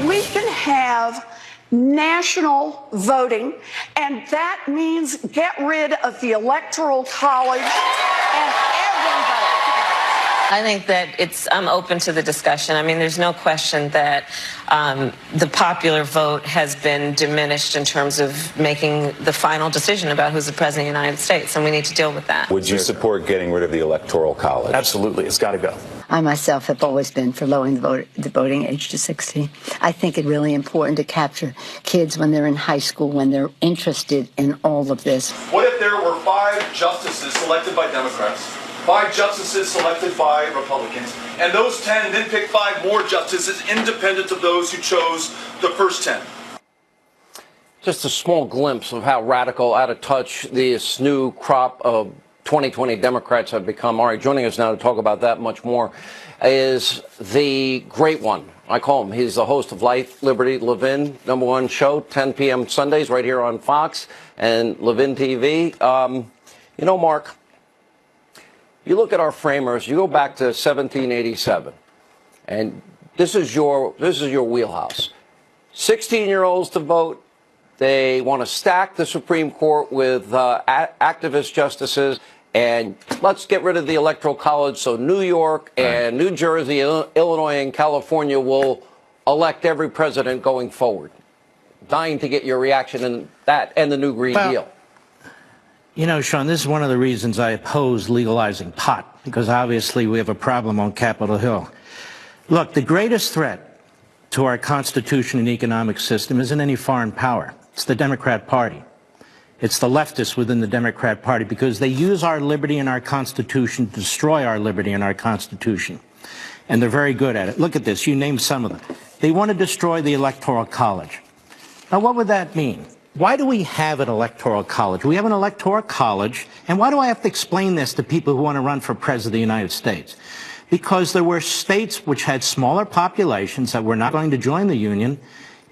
we can have national voting, and that means get rid of the Electoral College and everybody. I think that I'm open to the discussion. I mean, there's no question that the popular vote has been diminished in terms of making the final decision about who's the president of the United States, and we need to deal with that. Would you support getting rid of the Electoral College? Absolutely. It's got to go. I myself have always been for lowering the voting age to 16. I think it's really important to capture kids when they're in high school, when they're interested in all of this. What if there were 5 justices selected by Democrats, 5 justices selected by Republicans, and those 10 then pick 5 more justices independent of those who chose the first 10? Just a small glimpse of how radical, out of touch this new crop of 2020 Democrats have become. All right, joining us now to talk about that much more is the great one. I call him. He's the host of Life, Liberty, Levin, #1 show, 10 p.m. Sundays right here on Fox and Levin TV. You know, Mark, you look at our framers, you go back to 1787, and this is your wheelhouse. 16-year-olds to vote. They want to stack the Supreme Court with activist justices, and let's get rid of the Electoral College so New York and New Jersey, Illinois, and California will elect every president going forward. Dying to get your reaction in that and the new Green Deal. You know, Sean, this is one of the reasons I oppose legalizing pot, because obviously we have a problem on Capitol Hill. Look, the greatest threat to our Constitution and economic system isn't any foreign power. It's the Democrat Party. It's the leftists within the Democrat Party, because they use our liberty and our Constitution to destroy our liberty and our Constitution. And they're very good at it. Look at this. You named some of them. They want to destroy the Electoral College. Now, what would that mean? Why do we have an Electoral College? We have an Electoral College, and why do I have to explain this to people who want to run for President of the United States? Because there were states which had smaller populations that were not going to join the Union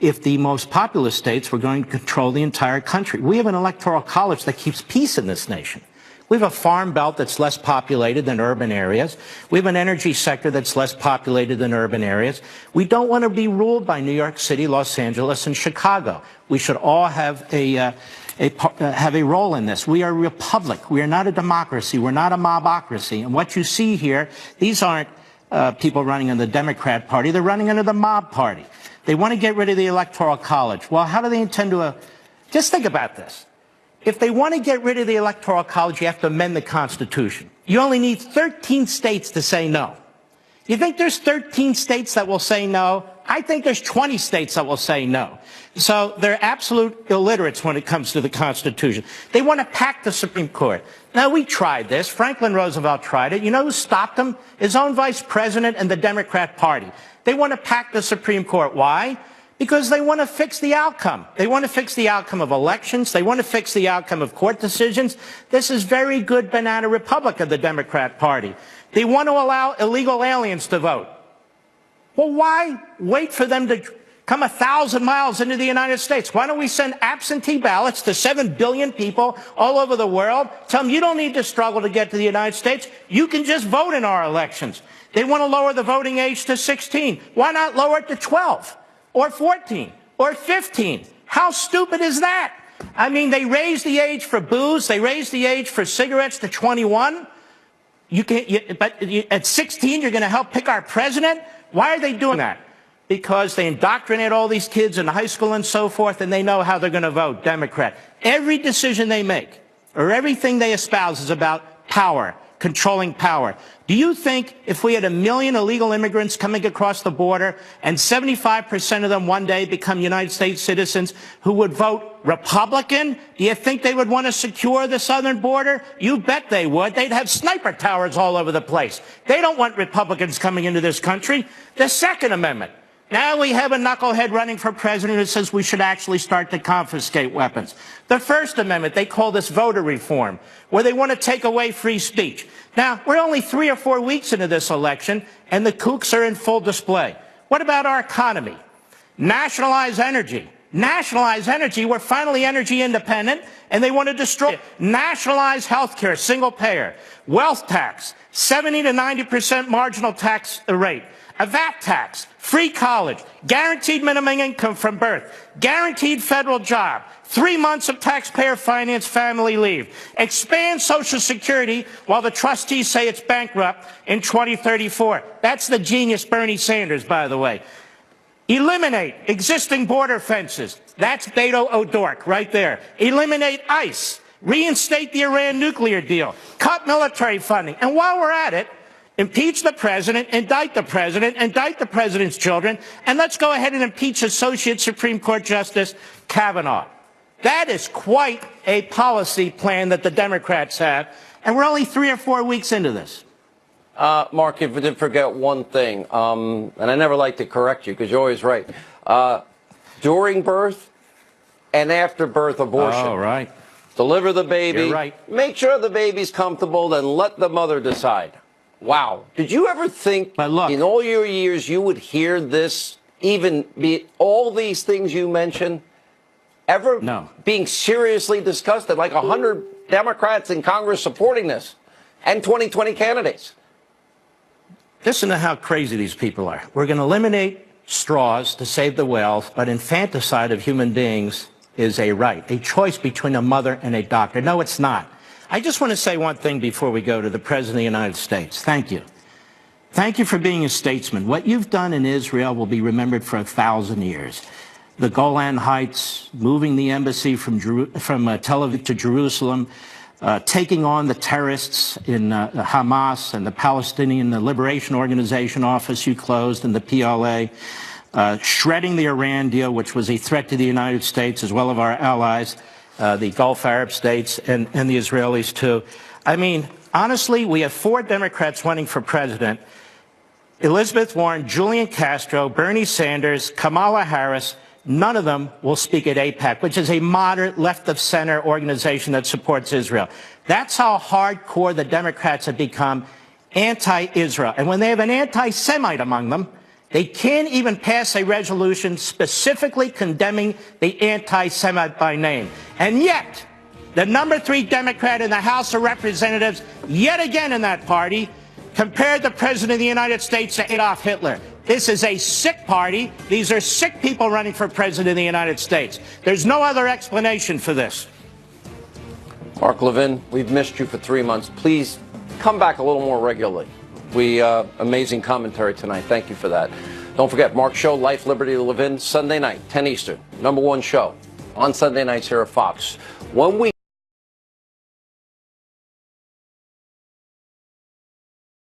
if the most populous states were going to control the entire country. We have an Electoral College that keeps peace in this nation. We have a farm belt that's less populated than urban areas. We have an energy sector that's less populated than urban areas. We don't want to be ruled by New York City, Los Angeles, and Chicago. We should all have a role in this. We are a republic. We are not a democracy. We're not a mobocracy. And what you see here, these aren't people running in the Democrat Party. They're running under the mob party. They want to get rid of the Electoral College. Well, how do they intend to... Just think about this. If they want to get rid of the Electoral College, you have to amend the Constitution. You only need 13 states to say no. You think there's 13 states that will say no? I think there's 20 states that will say no. So they're absolute illiterates when it comes to the Constitution. They want to pack the Supreme Court. Now, we tried this. Franklin Roosevelt tried it. You know who stopped him? His own vice president and the Democrat Party. They want to pack the Supreme Court. Why? Because they want to fix the outcome. They want to fix the outcome of elections. They want to fix the outcome of court decisions. This is very good banana republic of the Democrat Party. They want to allow illegal aliens to vote. Well, why wait for them to come 1,000 miles into the United States? Why don't we send absentee ballots to 7 billion people all over the world? Tell them you don't need to struggle to get to the United States. You can just vote in our elections. They want to lower the voting age to 16. Why not lower it to 12 or 14 or 15? How stupid is that? I mean, they raised the age for booze. They raised the age for cigarettes to 21. But at 16, you're going to help pick our president? Why are they doing that? Because they indoctrinate all these kids in high school and so forth, and they know how they're going to vote Democrat. Every decision they make or everything they espouse is about power, controlling power. Do you think if we had 1 million illegal immigrants coming across the border and 75% of them one day become United States citizens who would vote Republican, do you think they would want to secure the southern border? You bet they would. They'd have sniper towers all over the place. They don't want Republicans coming into this country. The Second Amendment. Now we have a knucklehead running for president who says we should actually start to confiscate weapons. The First Amendment, they call this voter reform, where they want to take away free speech. Now, we're only 3 or 4 weeks into this election, and the kooks are in full display. What about our economy? Nationalize energy. Nationalize energy. We're finally energy independent, and they want to destroy it. Nationalize health care, single payer. Wealth tax, 70 to 90% marginal tax rate. a VAT tax, free college, guaranteed minimum income from birth, guaranteed federal job, 3 months of taxpayer-financed family leave, expand Social Security while the trustees say it's bankrupt in 2034. That's the genius Bernie Sanders, by the way. Eliminate existing border fences. That's Beto O'Rourke right there. Eliminate ICE. Reinstate the Iran nuclear deal. Cut military funding. And while we're at it, impeach the president, indict the president's children, and let's go ahead and impeach Associate Supreme Court Justice Kavanaugh. That is quite a policy plan that the Democrats have, and we're only 3 or 4 weeks into this. Mark, if you did forget one thing, and I never like to correct you because you're always right, during birth and after birth abortion. Oh, right. Deliver the baby. You're right. Make sure the baby's comfortable, then let the mother decide. Wow. Did you ever think in all your years you would hear this, even be all these things you mentioned, ever being seriously discussed? At like 100 Democrats in Congress supporting this and 2020 candidates. Listen to how crazy these people are. We're going to eliminate straws to save the whales, but infanticide of human beings is a right, a choice between a mother and a doctor. No, it's not. I just want to say one thing before we go to the President of the United States. Thank you. Thank you for being a statesman. What you've done in Israel will be remembered for 1,000 years. The Golan Heights, moving the embassy from Tel Aviv to Jerusalem, taking on the terrorists in Hamas and the Palestinian Liberation Organization office you closed and the PLA, shredding the Iran deal, which was a threat to the United States as well as our allies, the Gulf Arab states and the Israelis too. I mean, honestly, we have 4 Democrats running for president: Elizabeth Warren, Julian Castro, Bernie Sanders, Kamala Harris. None of them will speak at AIPAC, which is a moderate left-of-center organization that supports Israel. That's how hardcore the Democrats have become anti-Israel. And when they have an anti-Semite among them, they can't even pass a resolution specifically condemning the anti-Semite by name. And yet, the number 3 Democrat in the House of Representatives, yet again in that party, compared the President of the United States to Adolf Hitler. This is a sick party. These are sick people running for President of the United States. There's no other explanation for this. Mark Levin, we've missed you for 3 months. Please come back a little more regularly. Amazing commentary tonight. Thank you for that. Don't forget, Mark's show, Life, Liberty, Levin, Sunday night, 10 Eastern. #1 show on Sunday nights here at Fox. When we